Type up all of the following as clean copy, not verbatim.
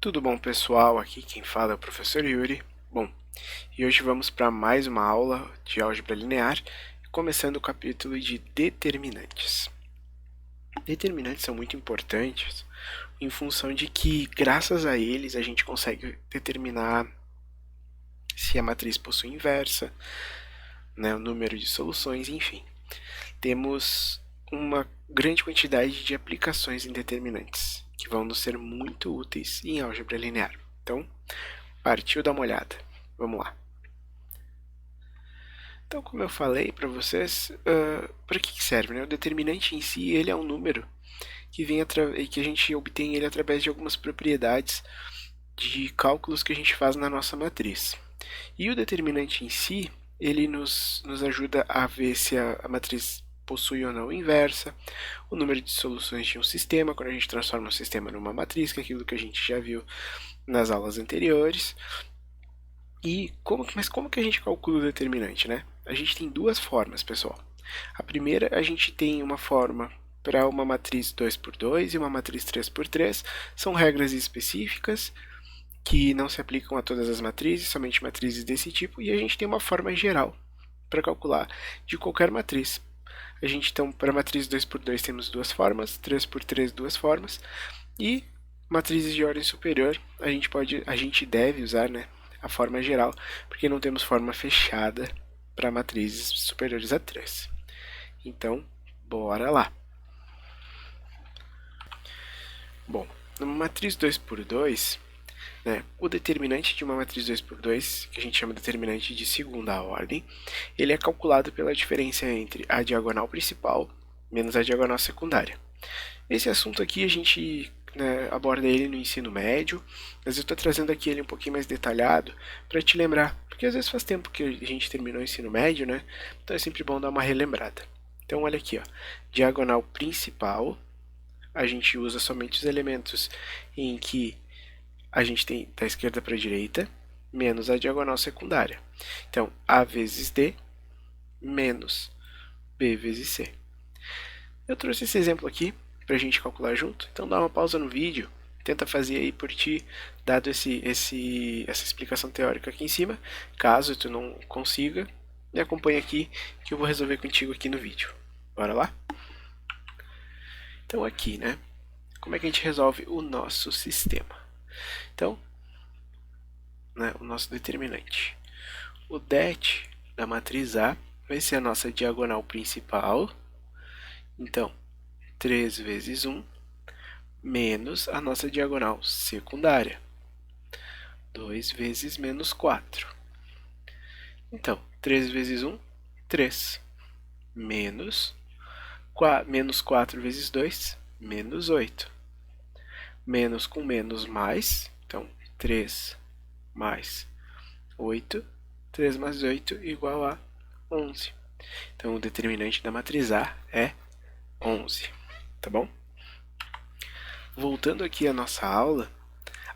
Tudo bom, pessoal? Aqui quem fala é o professor Yuri. Bom, e hoje vamos para mais uma aula de álgebra linear, começando o capítulo de determinantes. Determinantes são muito importantes em função de que, graças a eles, a gente consegue determinar se a matriz possui inversa, o número de soluções, enfim. Temos uma grande quantidade de aplicações em determinantes, que vão nos ser muito úteis em álgebra linear. Então, partiu dar uma olhada. Vamos lá. Então, como eu falei para vocês, para que serve? O determinante em si ele é um número que, que a gente obtém ele através de algumas propriedades de cálculos que a gente faz na nossa matriz. E o determinante em si, ele nos ajuda a ver se a matriz possui ou não inversa, o número de soluções de um sistema, quando a gente transforma um sistema numa matriz, que é aquilo que a gente já viu nas aulas anteriores. Mas como que a gente calcula o determinante, né? A gente tem duas formas, pessoal. A primeira, a gente tem uma forma para uma matriz 2x2 e uma matriz 3x3. São regras específicas que não se aplicam a todas as matrizes, somente matrizes desse tipo. E a gente tem uma forma geral para calcular de qualquer matriz. A gente, então, para matriz 2x2 temos duas formas, 3x3 duas formas. E matrizes de ordem superior, a gente deve usar, a forma geral, porque não temos forma fechada para matrizes superiores a 3. Então, bora lá. Bom, numa matriz 2x2, o determinante de uma matriz 2x2, que a gente chama de determinante de segunda ordem, ele é calculado pela diferença entre a diagonal principal menos a diagonal secundária. Esse assunto aqui a gente aborda ele no ensino médio, mas eu estou trazendo aqui ele um pouquinho mais detalhado para te lembrar, porque às vezes faz tempo que a gente terminou o ensino médio, então é sempre bom dar uma relembrada. Então olha aqui, diagonal principal, a gente usa somente os elementos em que a gente tem da esquerda para a direita, menos a diagonal secundária. Então, A vezes D, menos B vezes C. Eu trouxe esse exemplo aqui para a gente calcular junto, então dá uma pausa no vídeo, tenta fazer aí por ti, dado essa explicação teórica aqui em cima. Caso tu não consiga, me acompanha aqui que eu vou resolver contigo aqui no vídeo. Bora lá? Então aqui, como é que a gente resolve o nosso sistema? Então, o nosso determinante. O det da matriz A vai ser a nossa diagonal principal. Então, 3 vezes 1 menos a nossa diagonal secundária. 2 vezes menos 4. Então, 3 vezes 1, 3. Menos 4 vezes 2, menos 8. Menos com menos mais, então 3 mais 8. 3 mais 8 igual a 11. Então, o determinante da matriz A é 11, tá bom? Voltando aqui à nossa aula,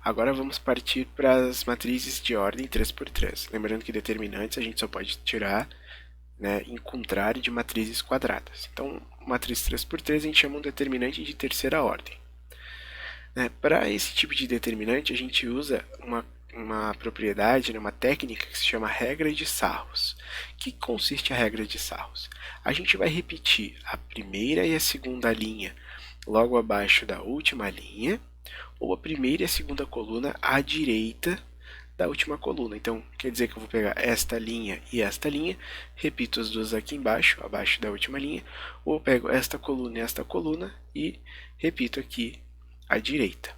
agora vamos partir para as matrizes de ordem 3x3. Lembrando que determinantes a gente só pode tirar em contrário de matrizes quadradas. Então, matriz 3x3 a gente chama um determinante de terceira ordem. Para esse tipo de determinante, a gente usa uma propriedade, uma técnica que se chama regra de Sarros. O que consiste a regra de Sarros? A gente vai repetir a primeira e a segunda linha logo abaixo da última linha, ou a primeira e a segunda coluna à direita da última coluna. Então, quer dizer que eu vou pegar esta linha e esta linha, repito as duas aqui embaixo, abaixo da última linha, ou eu pego esta coluna e esta coluna e repito aqui à direita.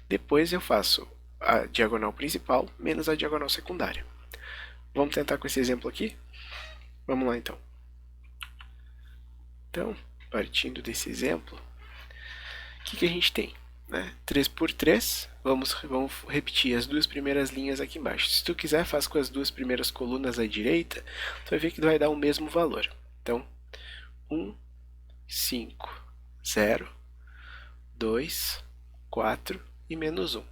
Depois eu faço a diagonal principal menos a diagonal secundária. Vamos tentar com esse exemplo aqui? Vamos lá, então. Então, partindo desse exemplo, o que a gente tem? 3 por 3, vamos repetir as duas primeiras linhas aqui embaixo. Se tu quiser, faz com as duas primeiras colunas à direita, tu vai ver que vai dar o mesmo valor. Então, 1, 5, 0, 2, 4 e menos 1.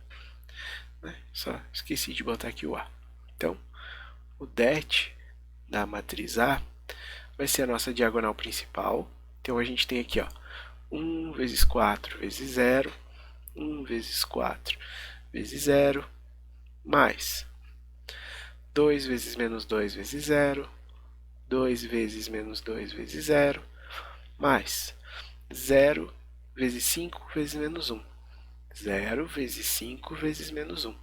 Só esqueci de botar aqui o A. Então, o det da matriz A vai ser a nossa diagonal principal. Então, a gente tem aqui 1 vezes 4 vezes 0, 1 vezes 4 vezes 0, mais 2 vezes menos 2 vezes 0, 2 vezes menos 2 vezes 0, mais 0 vezes 5 vezes menos 1. 0 vezes 5 vezes menos 1.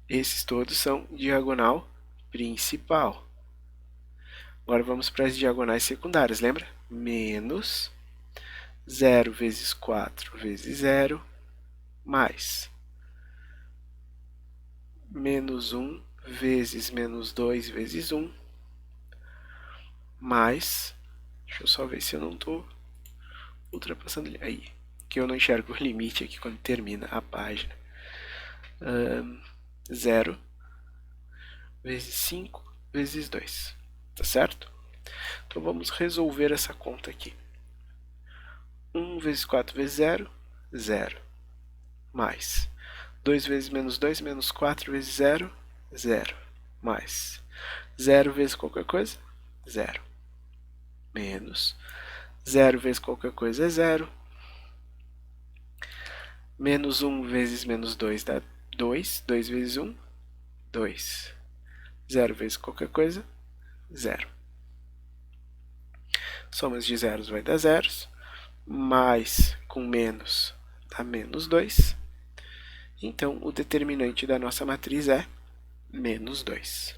Esses todos são diagonal principal. Agora vamos para as diagonais secundárias, lembra? Menos 0 vezes 4 vezes 0, mais menos 1 vezes menos 2 vezes 1, mais, deixa eu só ver se eu não estou ultrapassando aí, que eu não enxergo o limite aqui quando termina a página. 0 vezes 5 vezes 2, tá certo? Então vamos resolver essa conta aqui. 1 vezes 4 vezes 0, 0, mais 2 vezes menos 2 menos 4 vezes 0, 0, mais 0 vezes qualquer coisa, 0, menos 0 vezes qualquer coisa é 0, menos 1 vezes menos 2 dá 2, 2 vezes 1, 2, 0 vezes qualquer coisa, 0. Somas de zeros vai dar zeros, mais com menos dá menos 2, então o determinante da nossa matriz é menos 2.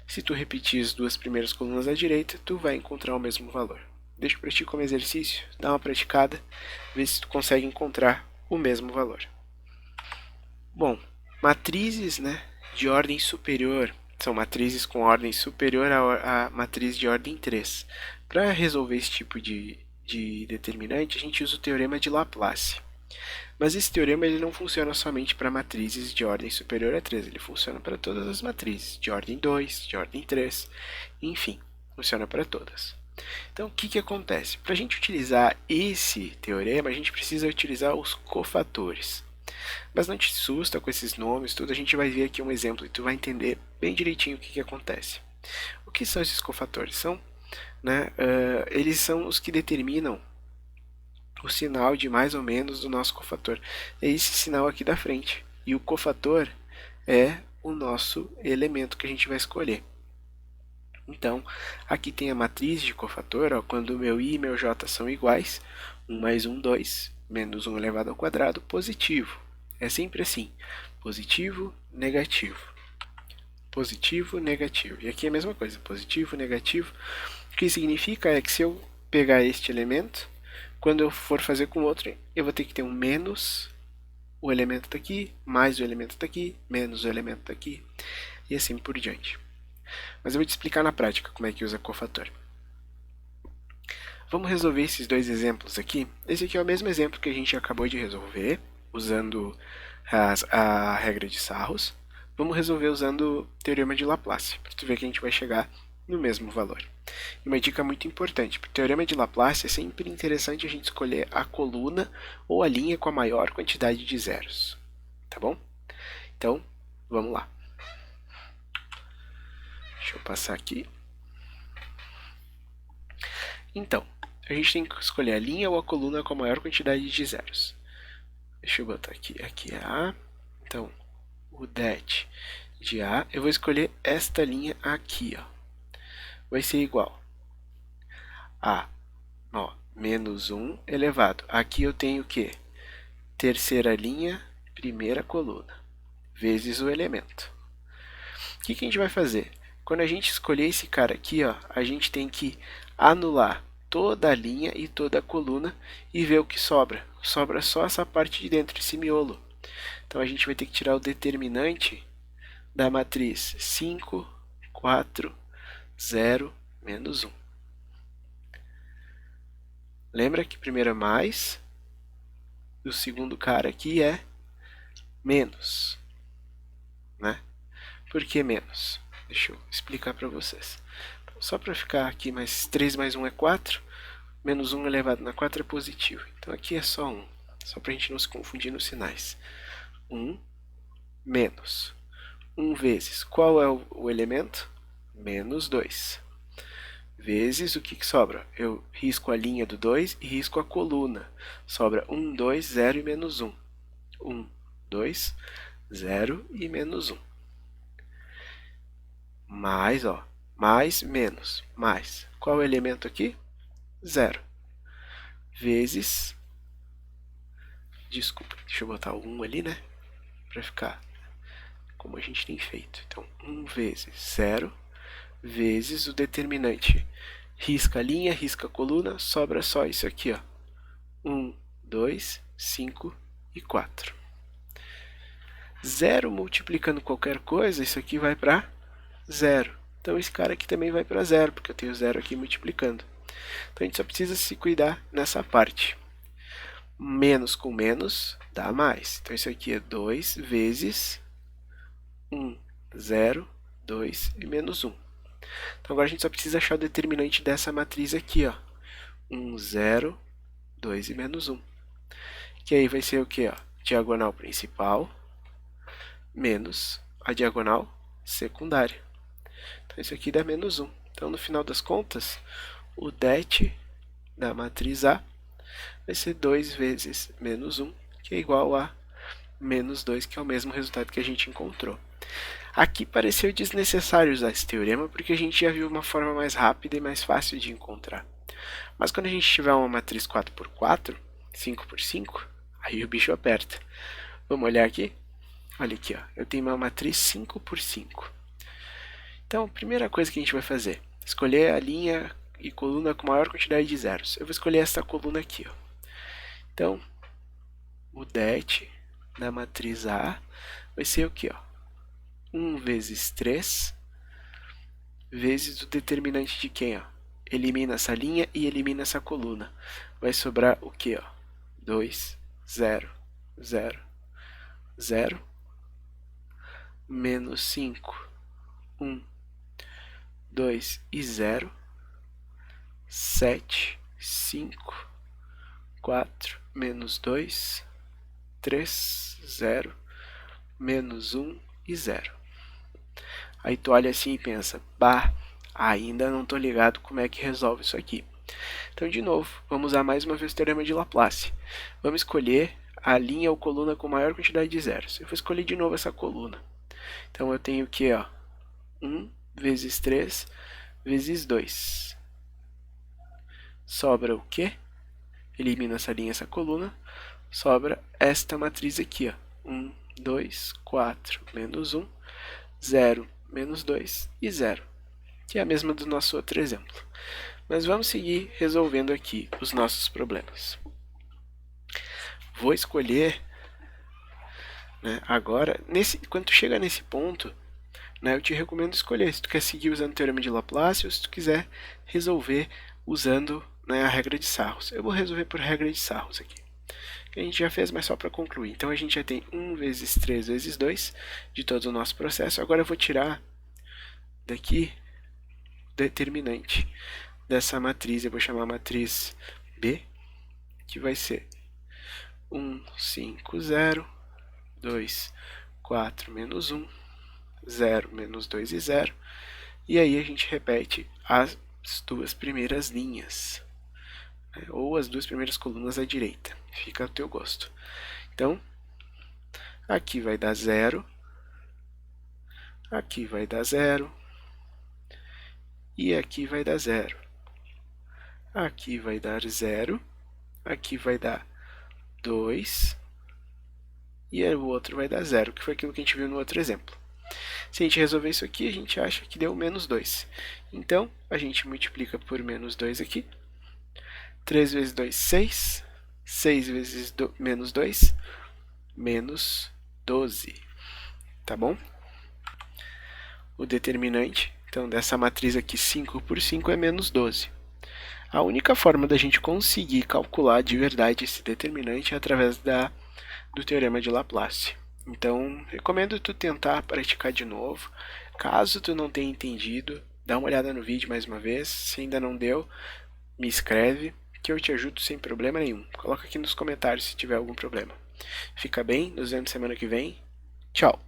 Se tu repetir as duas primeiras colunas à direita, tu vai encontrar o mesmo valor. Deixa para ti como exercício, dá uma praticada, vê se tu consegue encontrar o mesmo valor. Bom, matrizes, né, de ordem superior são matrizes com ordem superior à matriz de ordem 3. Para resolver esse tipo de determinante, a gente usa o teorema de Laplace. Mas esse teorema ele não funciona somente para matrizes de ordem superior a 3, ele funciona para todas as matrizes, de ordem 2, de ordem 3, enfim, funciona para todas. Então, o que acontece? Para a gente utilizar esse teorema, a gente precisa utilizar os cofatores. Mas não te assusta com esses nomes, tudo, a gente vai ver aqui um exemplo e tu vai entender bem direitinho o que acontece. O que são esses cofatores? Eles são os que determinam o sinal de mais ou menos do nosso cofator. É esse sinal aqui da frente. E o cofator é o nosso elemento que a gente vai escolher. Então, aqui tem a matriz de cofator, ó, quando o meu i e meu j são iguais, 1 mais 1, 2, menos 1 elevado ao quadrado, positivo. É sempre assim, positivo, negativo. Positivo, negativo. E aqui é a mesma coisa, positivo, negativo. O que significa é que se eu pegar este elemento, quando eu for fazer com outro, eu vou ter que ter um menos o elemento daqui, mais o elemento daqui, menos o elemento daqui, e assim por diante. Mas eu vou te explicar na prática como é que usa cofator. Vamos resolver esses dois exemplos aqui. Esse aqui é o mesmo exemplo que a gente acabou de resolver, usando a regra de Sarros. Vamos resolver usando o teorema de Laplace, para tu ver que a gente vai chegar no mesmo valor. E uma dica muito importante, para o teorema de Laplace é sempre interessante a gente escolher a coluna ou a linha com a maior quantidade de zeros. Tá bom? Então, vamos lá. Deixa eu passar aqui. Então, a gente tem que escolher a linha ou a coluna com a maior quantidade de zeros. Deixa eu botar aqui. Aqui é A. Então, o det de A, eu vou escolher esta linha aqui, ó. Vai ser igual a menos 1 elevado. Aqui eu tenho o quê? Terceira linha, primeira coluna, vezes o elemento. O que a gente vai fazer? Quando a gente escolher esse cara aqui, ó, a gente tem que anular toda a linha e toda a coluna e ver o que sobra. Sobra só essa parte de dentro, esse miolo. Então a gente vai ter que tirar o determinante da matriz 5, 4, 0, menos 1. Lembra que primeiro é mais, e o segundo cara aqui é menos, né? Por que menos? Deixa eu explicar para vocês. Então, só para ficar aqui, mais 3 mais 1 é 4, menos 1 elevado na 4 é positivo. Então aqui é só 1, só para a gente não se confundir nos sinais. 1 menos 1 vezes, qual é o elemento? Menos 2. Vezes o que sobra? Eu risco a linha do 2 e risco a coluna. Sobra 1, 2, 0 e menos 1. 1, 2, 0 e menos 1. Mais, ó, mais, menos, mais. Qual é o elemento aqui? 0. Vezes, desculpa, deixa eu botar o 1 ali, né? Para ficar como a gente tem feito. Então, 1 vezes 0, vezes o determinante. Risca a linha, risca a coluna, sobra só isso aqui, ó. 1, 2, 5 e 4. 0 multiplicando qualquer coisa, isso aqui vai para 0. Então, esse cara aqui também vai para 0, porque eu tenho 0 aqui multiplicando. Então, a gente só precisa se cuidar nessa parte. Menos com menos dá mais. Então, isso aqui é 2 vezes 1, 0, 2 e menos 1. Então, agora a gente só precisa achar o determinante dessa matriz aqui, ó. 1, 0, 2 e menos 1. Que aí vai ser o quê? Ó? Diagonal principal menos a diagonal secundária. Então, isso aqui dá menos 1. Então, no final das contas, o det da matriz A vai ser 2 vezes menos 1, que é igual a menos 2, que é o mesmo resultado que a gente encontrou. Aqui pareceu desnecessário usar esse teorema, porque a gente já viu uma forma mais rápida e mais fácil de encontrar. Mas quando a gente tiver uma matriz 4x4, 5x5, aí o bicho aperta. Vamos olhar aqui? Olha aqui, ó. Eu tenho uma matriz 5x5. Então, a primeira coisa que a gente vai fazer, escolher a linha e coluna com maior quantidade de zeros. Eu vou escolher essa coluna aqui, ó. Então, o det da matriz A vai ser o quê? 1 vezes 3 vezes o determinante de quem? Ó? Elimina essa linha e elimina essa coluna. Vai sobrar o quê? 2, 0, 0, 0, menos 5, 1, 2 e 0, 7, 5, 4, menos 2, 3, 0, menos 1 e 0. Aí tu olha assim e pensa, bah, ainda não estou ligado como é que resolve isso aqui. Então, de novo, vamos usar mais uma vez o teorema de Laplace. Vamos escolher a linha ou coluna com maior quantidade de zeros. Eu vou escolher de novo essa coluna. Então, eu tenho o que? 1 vezes 3 vezes 2. Sobra o quê? Elimina essa linha, essa coluna. Sobra esta matriz aqui. 1, 2, 4, menos 1, 0, menos 2 e 0, que é a mesma do nosso outro exemplo. Mas vamos seguir resolvendo aqui os nossos problemas. Vou escolher, né, agora, quando tu chega nesse ponto, né, eu te recomendo escolher se tu quer seguir usando o teorema de Laplace ou se tu quiser resolver usando, né, a regra de Sarros. Eu vou resolver por regra de Sarros aqui, que a gente já fez, mas só para concluir. Então, a gente já tem 1 vezes 3 vezes 2 de todo o nosso processo. Agora eu vou tirar daqui o determinante dessa matriz. Eu vou chamar a matriz B, que vai ser 1, 5, 0, 2, 4, menos 1, 0, menos 2 e 0. E aí a gente repete as duas primeiras linhas, né, ou as duas primeiras colunas à direita. Fica ao teu gosto. Então, aqui vai dar 0, aqui vai dar 0, e aqui vai dar 0. Aqui vai dar 0, aqui vai dar 2, e o outro vai dar 0, que foi aquilo que a gente viu no outro exemplo. Se a gente resolver isso aqui, a gente acha que deu menos 2. Então, a gente multiplica por menos 2 aqui. 3 vezes 2, 6. 6 vezes menos 2, menos 12. Tá bom? O determinante, então, dessa matriz aqui, 5 por 5, é menos 12. A única forma da gente conseguir calcular de verdade esse determinante é através do teorema de Laplace. Então, recomendo tu tentar praticar de novo. Caso tu não tenha entendido, dá uma olhada no vídeo mais uma vez. Se ainda não deu, me escreve, que eu te ajudo sem problema nenhum. Coloca aqui nos comentários se tiver algum problema. Fica bem, nos vemos semana que vem. Tchau!